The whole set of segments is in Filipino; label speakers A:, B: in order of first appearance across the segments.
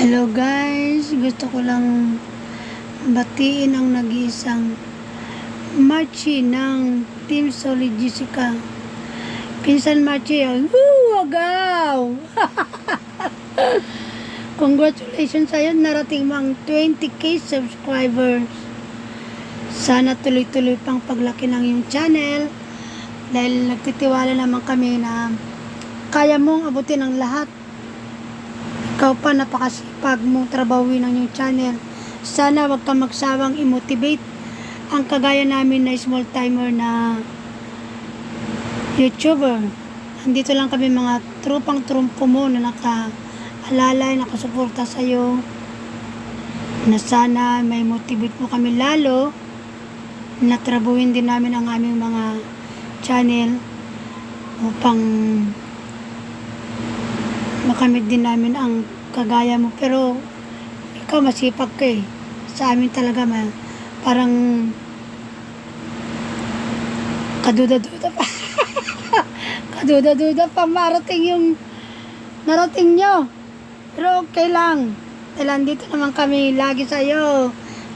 A: Hello guys, gusto ko lang batiin ang nag-iisang Marchie ng Team Solid Jessica. Pinsan Marchie, woo, agaw! Congratulations sa'yo, narating mo ang 20k subscribers. Sana tuloy-tuloy pang paglaki ng iyong channel dahil nagtitiwala naman kami na kaya mong abutin ang lahat. Ikaw pa, napakasipag mong trabawin ng iyong channel. Sana wag kang magsawang i-motivate ang kagaya namin na small timer na YouTuber. Andito lang kami mga trupang trumpo mo na nakaalalay, nakasuporta sa iyo. Na sana may motivate mo kami lalo na trabuhin din namin ang aming mga channel upang makamit din namin ang kagaya mo. Pero ikaw masipag ka eh. Sa amin talaga parang kaduda-duda pa. Kaduda-duda pa marating yung narating nyo. Pero okay lang. Dahil andito naman kami lagi sa'yo.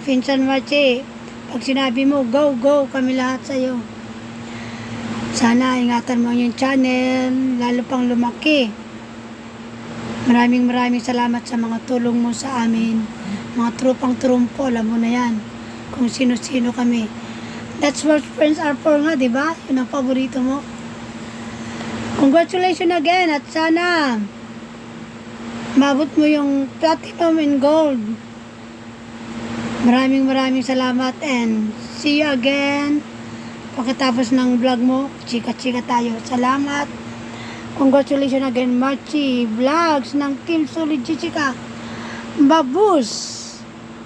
A: Pinsan Marchie, pag sinabi mo go, go, kami lahat sa'yo. Sana ingatan mo yung channel lalo pang lumaki. Maraming salamat sa mga tulong mo sa amin. Mga trupang trumpo, alam mo na yan. Kung sino-sino kami. That's what friends are for nga, di ba? Yun ang paborito mo. Congratulations again at sana mabot mo yung platinum and gold. Maraming salamat and see you again. Pagkatapos ng vlog mo, chika-chika tayo. Salamat. Congratulations again, Marchie Vlogs ng Team Solid Jessica. Babus!